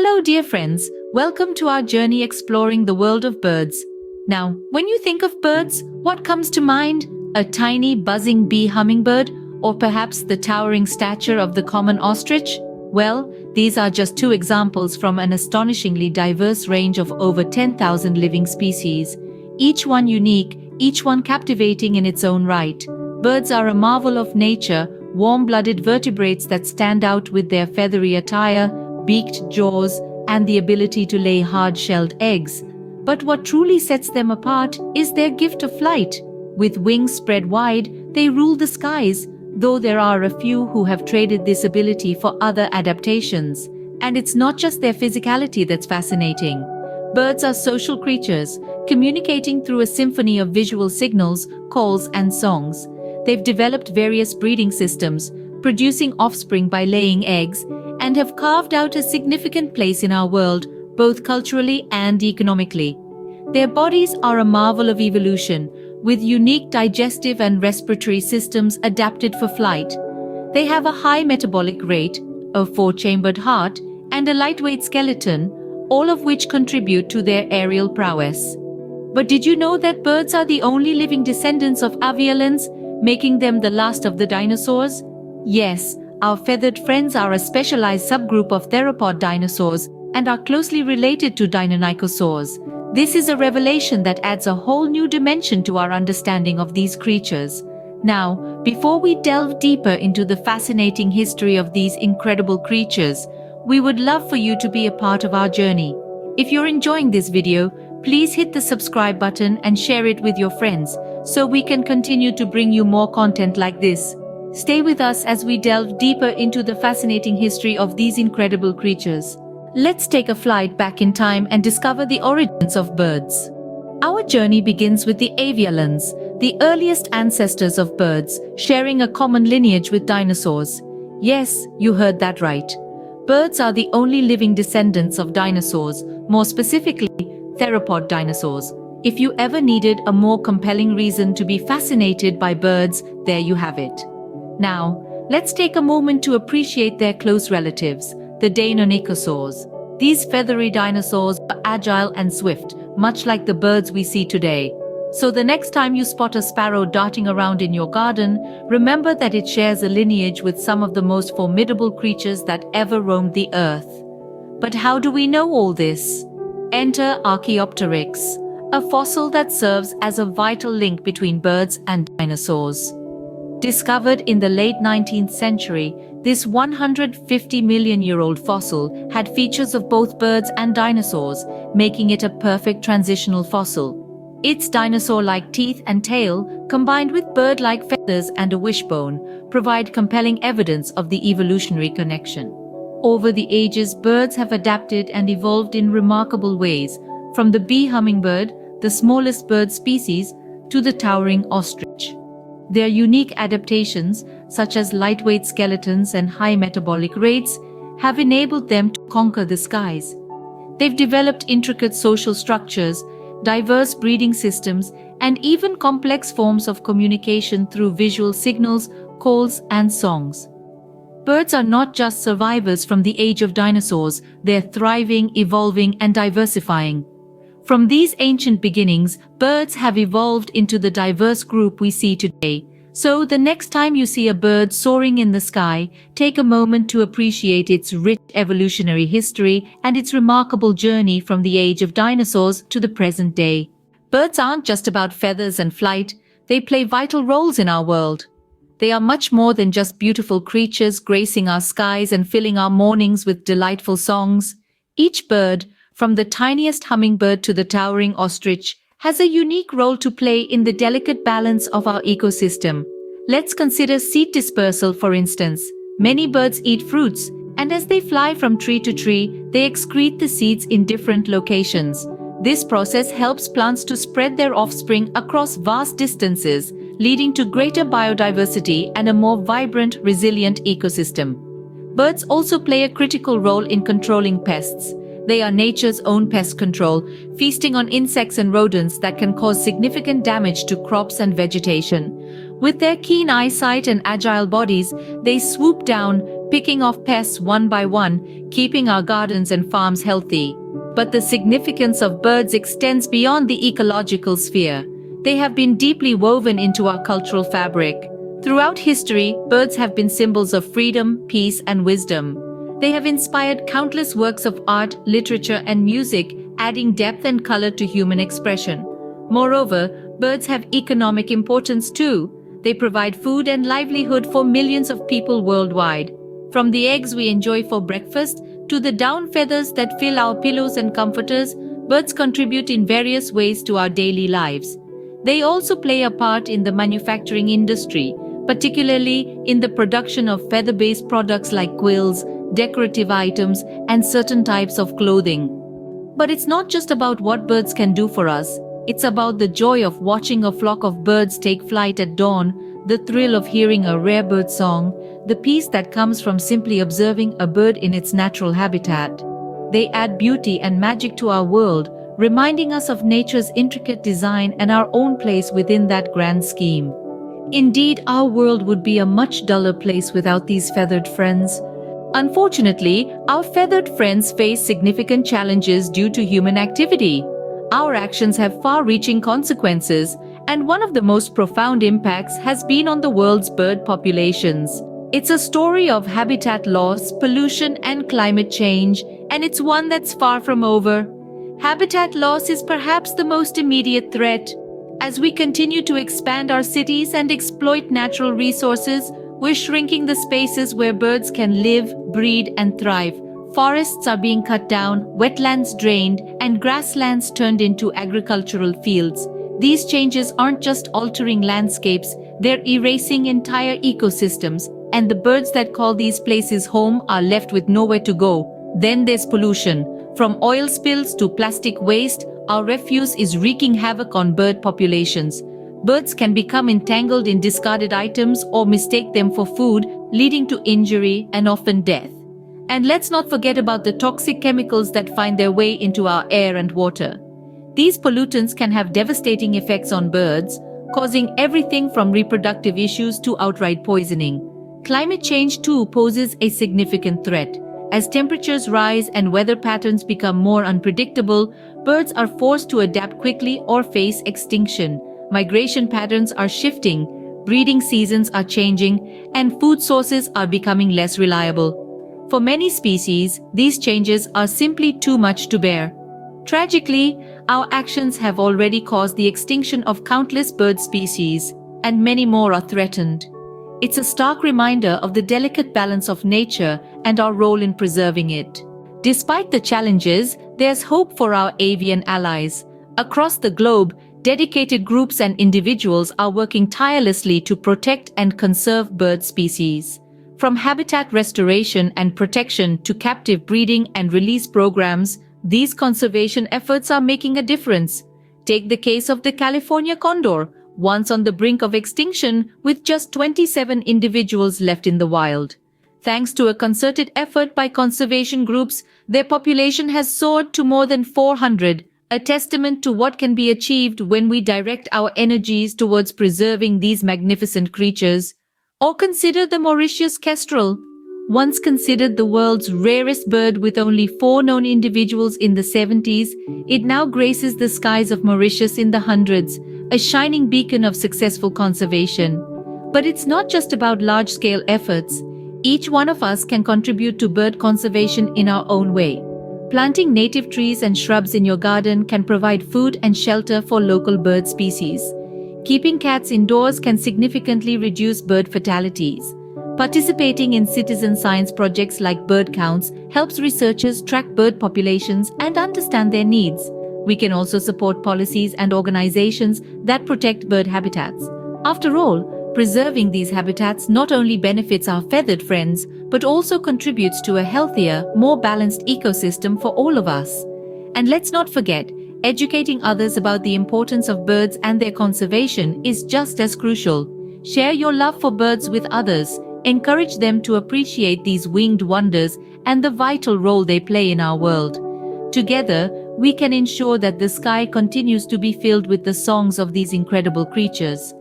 Hello, dear friends. Welcome to our journey exploring the world of birds. Now, when you think of birds, what comes to mind? A tiny buzzing bee hummingbird, or perhaps the towering stature of the common ostrich? Well, these are just two examples from an astonishingly diverse range of over 10,000 living species, each one unique, each one captivating in its own right. Birds are a marvel of nature, warm-blooded vertebrates that stand out with their feathery attire, beaked jaws, and the ability to lay hard-shelled eggs. But what truly sets them apart is their gift of flight. With wings spread wide, they rule the skies, though there are a few who have traded this ability for other adaptations. And it's not just their physicality that's fascinating. Birds are social creatures, communicating through a symphony of visual signals, calls, and songs. They've developed various breeding systems, producing offspring by laying eggs, and have carved out a significant place in our world, both culturally and economically. Their bodies are a marvel of evolution, with unique digestive and respiratory systems adapted for flight. They have a high metabolic rate, a four-chambered heart, and a lightweight skeleton, all of which contribute to their aerial prowess. But did you know that birds are the only living descendants of avialans, making them the last of the dinosaurs? Yes, our feathered friends are a specialized subgroup of theropod dinosaurs and are closely related to deinonychosaurs. This is a revelation that adds a whole new dimension to our understanding of these creatures. Now, before we delve deeper into the fascinating history of these incredible creatures, we would love for you to be a part of our journey. If you're enjoying this video, please hit the subscribe button and share it with your friends so we can continue to bring you more content like this. Stay with us as we delve deeper into the fascinating history of these incredible creatures. Let's take a flight back in time and discover the origins of birds. Our journey begins with the avialans, the earliest ancestors of birds, sharing a common lineage with dinosaurs. Yes, you heard that right. Birds are the only living descendants of dinosaurs, more specifically, theropod dinosaurs. If you ever needed a more compelling reason to be fascinated by birds, there you have it. Now, let's take a moment to appreciate their close relatives, the deinonychosaurs. These feathery dinosaurs are agile and swift, much like the birds we see today. So the next time you spot a sparrow darting around in your garden, remember that it shares a lineage with some of the most formidable creatures that ever roamed the earth. But how do we know all this? Enter Archaeopteryx, a fossil that serves as a vital link between birds and dinosaurs. Discovered in the late 19th century, this 150-million-year-old fossil had features of both birds and dinosaurs, making it a perfect transitional fossil. Its dinosaur-like teeth and tail, combined with bird-like feathers and a wishbone, provide compelling evidence of the evolutionary connection. Over the ages, birds have adapted and evolved in remarkable ways, from the bee hummingbird, the smallest bird species, to the towering ostrich. Their unique adaptations, such as lightweight skeletons and high metabolic rates, have enabled them to conquer the skies. They've developed intricate social structures, diverse breeding systems, and even complex forms of communication through visual signals, calls, and songs. Birds are not just survivors from the age of dinosaurs, they're thriving, evolving, and diversifying. From these ancient beginnings, birds have evolved into the diverse group we see today. So the next time you see a bird soaring in the sky, take a moment to appreciate its rich evolutionary history and its remarkable journey from the age of dinosaurs to the present day. Birds aren't just about feathers and flight, they play vital roles in our world. They are much more than just beautiful creatures gracing our skies and filling our mornings with delightful songs. Each bird, from the tiniest hummingbird to the towering ostrich, has a unique role to play in the delicate balance of our ecosystem. Let's consider seed dispersal, for instance. Many birds eat fruits, and as they fly from tree to tree, they excrete the seeds in different locations. This process helps plants to spread their offspring across vast distances, leading to greater biodiversity and a more vibrant, resilient ecosystem. Birds also play a critical role in controlling pests. They are nature's own pest control, feasting on insects and rodents that can cause significant damage to crops and vegetation. With their keen eyesight and agile bodies, they swoop down, picking off pests one by one, keeping our gardens and farms healthy. But the significance of birds extends beyond the ecological sphere. They have been deeply woven into our cultural fabric. Throughout history, birds have been symbols of freedom, peace, and wisdom. They have inspired countless works of art, literature, and music, adding depth and color to human expression. Moreover, birds have economic importance too. They provide food and livelihood for millions of people worldwide. From the eggs we enjoy for breakfast to the down feathers that fill our pillows and comforters, birds contribute in various ways to our daily lives. They also play a part in the manufacturing industry, particularly in the production of feather-based products like quills, decorative items, and certain types of clothing. But it's not just about what birds can do for us. It's about the joy of watching a flock of birds take flight at dawn, the thrill of hearing a rare bird song, the peace that comes from simply observing a bird in its natural habitat. They add beauty and magic to our world, reminding us of nature's intricate design and our own place within that grand scheme. Indeed, our world would be a much duller place without these feathered friends. Unfortunately, our feathered friends face significant challenges due to human activity. Our actions have far-reaching consequences, and one of the most profound impacts has been on the world's bird populations. It's a story of habitat loss, pollution, and climate change, and it's one that's far from over. Habitat loss is perhaps the most immediate threat. As we continue to expand our cities and exploit natural resources, we're shrinking the spaces where birds can live, breed, and thrive. Forests are being cut down, wetlands drained, and grasslands turned into agricultural fields. These changes aren't just altering landscapes, they're erasing entire ecosystems, and the birds that call these places home are left with nowhere to go. Then there's pollution. From oil spills to plastic waste, our refuse is wreaking havoc on bird populations. Birds can become entangled in discarded items or mistake them for food, leading to injury and often death. And let's not forget about the toxic chemicals that find their way into our air and water. These pollutants can have devastating effects on birds, causing everything from reproductive issues to outright poisoning. Climate change too poses a significant threat. As temperatures rise and weather patterns become more unpredictable, birds are forced to adapt quickly or face extinction. Migration patterns are shifting, breeding seasons are changing, and food sources are becoming less reliable. For many species, these changes are simply too much to bear. Tragically, our actions have already caused the extinction of countless bird species, and many more are threatened. It's a stark reminder of the delicate balance of nature and our role in preserving it. Despite the challenges, there's hope for our avian allies. Across the globe, dedicated groups and individuals are working tirelessly to protect and conserve bird species. From habitat restoration and protection to captive breeding and release programs, these conservation efforts are making a difference. Take the case of the California condor, once on the brink of extinction with just 27 individuals left in the wild. Thanks to a concerted effort by conservation groups, their population has soared to more than 400, a testament to what can be achieved when we direct our energies towards preserving these magnificent creatures. Or consider the Mauritius kestrel, once considered the world's rarest bird with only 4 known individuals in the 70s, it now graces the skies of Mauritius in the hundreds, a shining beacon of successful conservation. But it's not just about large-scale efforts. Each one of us can contribute to bird conservation in our own way. Planting native trees and shrubs in your garden can provide food and shelter for local bird species. Keeping cats indoors can significantly reduce bird fatalities. Participating in citizen science projects like bird counts helps researchers track bird populations and understand their needs. We can also support policies and organizations that protect bird habitats. After all, preserving these habitats not only benefits our feathered friends, but also contributes to a healthier, more balanced ecosystem for all of us. And let's not forget, educating others about the importance of birds and their conservation is just as crucial. Share your love for birds with others. Encourage them to appreciate these winged wonders and the vital role they play in our world. Together, we can ensure that the sky continues to be filled with the songs of these incredible creatures.